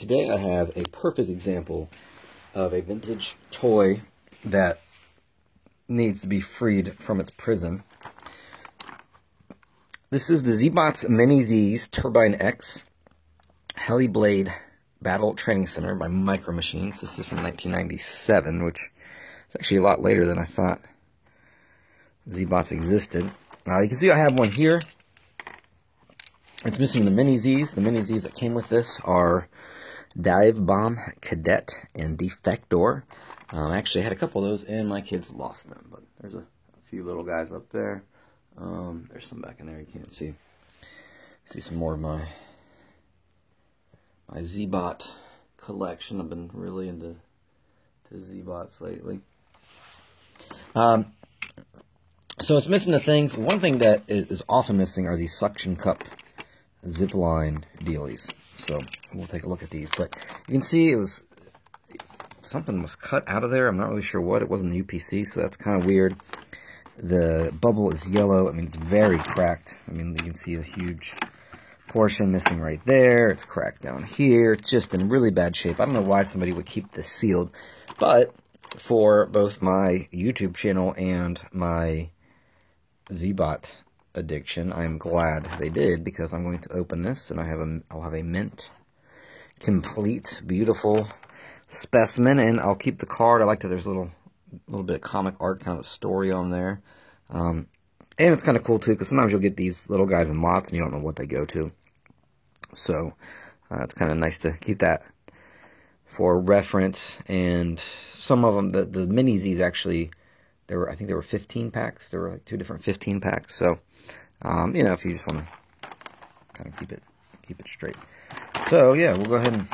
today I have a perfect example of a vintage toy that needs to be freed from its prison. This is the ZBots Mini Z's Turbine X Heliblade Battle Training Center by Micro Machines. This is from 1997, which is actually a lot later than I thought ZBots existed. You can see I have one here. It's missing the Mini Z's. The Mini Z's that came with this are Dive Bomb, Cadet, and Defector. I actually had a couple of those, and my kids lost them. But there's a few little guys up there. There's some back in there you can't see. See some more of my ZBot collection. I've been really into ZBots lately. So it's missing the things. One thing that is often missing are these suction cup zipline dealies. So we'll take a look at these. But you can see something was cut out of there. I'm not really sure what. It wasn't the UPC, so that's kind of weird. The bubble is yellow. I mean, it's very cracked. I mean, you can see a huge portion missing right there. It's cracked down here. It's just in really bad shape. I don't know why somebody would keep this sealed. But for both my YouTube channel and my ZBot addiction, I'm glad they did, because I'm going to open this and I'll have a mint complete beautiful specimen, and I'll keep the card. I like that there's a little bit of comic art, kind of a story on there, and it's kind of cool too, because sometimes you'll get these little guys in lots and you don't know what they go to, so it's kind of nice to keep that for reference. And some of them, the Mini Z's, actually, I think there were 15 packs. There were like 2 different 15 packs. So, you know, if you just want to kind of keep it straight. So, yeah, we'll go ahead and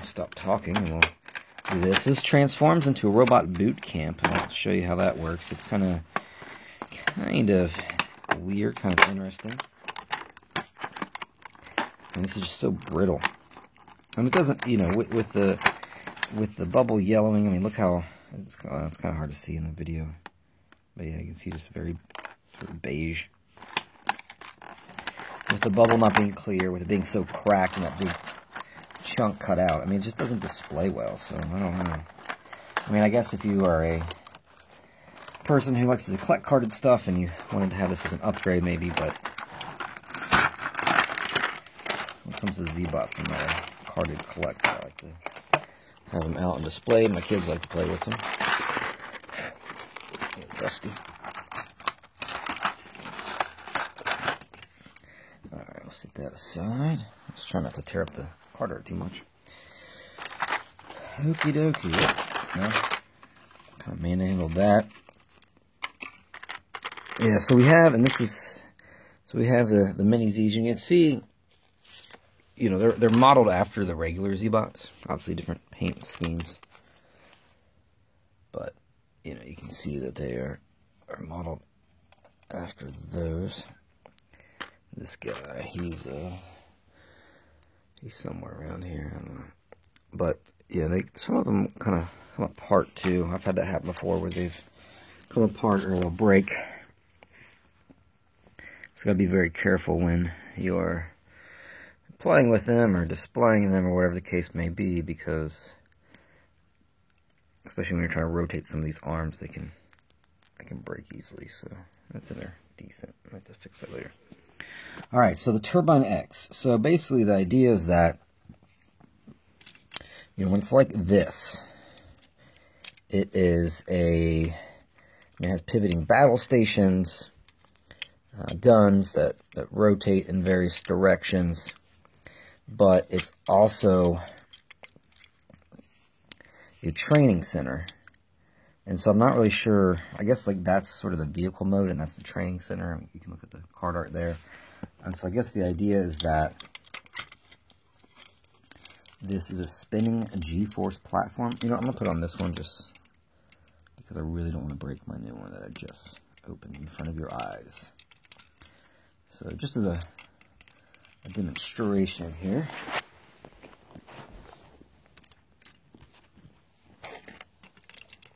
stop talking and we'll do this. This transforms into a robot boot camp, and I'll show you how that works. It's kind of weird, kind of interesting. And this is just so brittle. And it doesn't, you know, with the bubble yellowing, I mean, look how, it's kind of hard to see in the video. But yeah, you can see just very sort of beige. With the bubble not being clear, with it being so cracked and that big chunk cut out, I mean, it just doesn't display well, so I don't know. I mean, I guess if you are a person who likes to collect carded stuff and you wanted to have this as an upgrade, maybe, but when it comes to ZBots, I'm not a carded collector. I like to have them out on display. My kids like to play with them. Dusty. Alright, we'll set that aside. Let's try not to tear up the card art too much. Okie dokie. No, kind of manhandled that. Yeah, so we have, and this is, so we have the Mini Z's. You can see, you know, they're modeled after the regular ZBots. Obviously different paint schemes. But, you know, you can see that they are modeled after those. This guy, he's somewhere around here, I don't know. But, yeah, some of them kind of come apart, too. I've had that happen before, where they've come apart or they'll break. So you gotta be very careful when you are playing with them or displaying them or whatever the case may be, because especially when you're trying to rotate some of these arms, they can break easily. So that's in there decent. I have to fix that later. All right, so the Turbine X. So basically, the idea is that, you know, when it's like this, it has pivoting battle stations, guns that rotate in various directions, but it's also a training center. And so I'm not really sure, I guess like that's sort of the vehicle mode and that's the training center. You can look at the card art there. And so I guess the idea is that this is a spinning G-force platform. You know, I'm going to put on this one just because I really don't want to break my new one that I just opened in front of your eyes. So just as a demonstration here.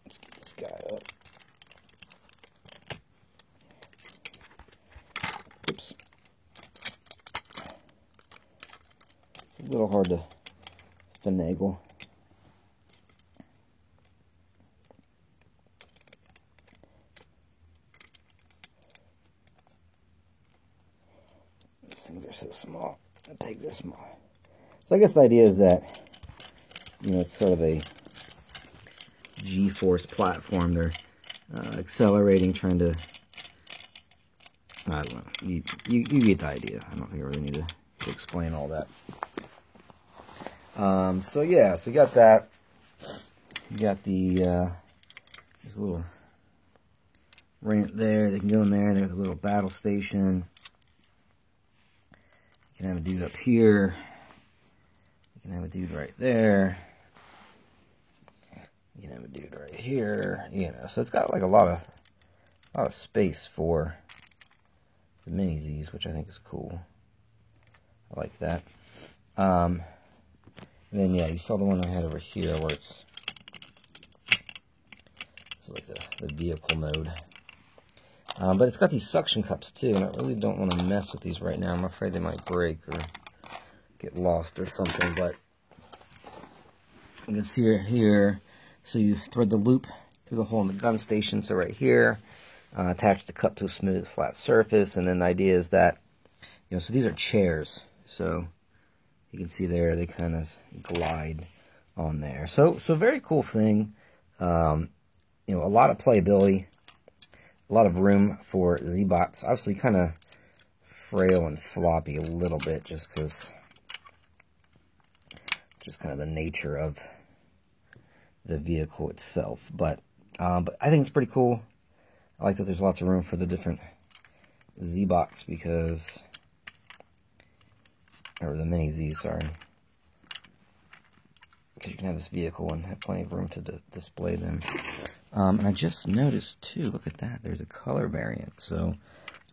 Let's get this guy up. Oops. It's a little hard to finagle. These things are so small. The pegs are small. So I guess the idea is that, you know, it's sort of a G-force platform. They're accelerating, trying to, I don't know, you get the idea. I don't think I really need to explain all that. So yeah, so you got that. You got the, there's a little ramp there. They can go in there. There's a little battle station. You can have a dude up here. You can have a dude right there. You can have a dude right here. You know, so it's got like a lot of space for the Mini Z's, which I think is cool. I like that. And then yeah, you saw the one I had over here where it's like the vehicle mode. But it's got these suction cups too, and I really don't want to mess with these right now. I'm afraid they might break or get lost or something. But you can see it here. So you thread the loop through the hole in the gun station. So right here, attach the cup to a smooth, flat surface. And then the idea is that, you know, so these are chairs. So you can see there, they kind of glide on there. So very cool thing. You know, a lot of playability, a lot of room for ZBots. Obviously kind of frail and floppy a little bit just because just kind of the nature of the vehicle itself. But I think it's pretty cool. I like that there's lots of room for the different ZBots because, or the Mini Z, sorry. Because you can have this vehicle and have plenty of room to display them. And I just noticed too, look at that, there's a color variant. So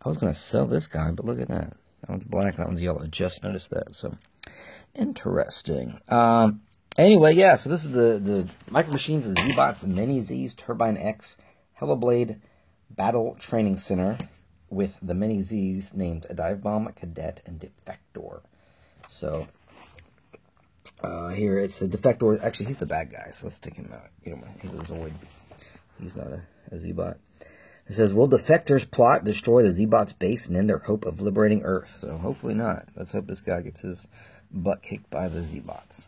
I was going to sell this guy, but look at that. That one's black, that one's yellow. I just noticed that, so interesting. Anyway, yeah, so this is the Micro Machines and ZBots Mini Z's Turbine X Heliblade Battle Training Center with the Mini Z's named Dive Bomb, Cadet, and Defector. So here it's a Defector. Actually, he's the bad guy, so let's take him out. You know, he's a Zoid. He's not a ZBot. It says, will Defector's plot destroy the ZBot's base and end their hope of liberating Earth? So hopefully not. Let's hope this guy gets his butt kicked by the ZBots.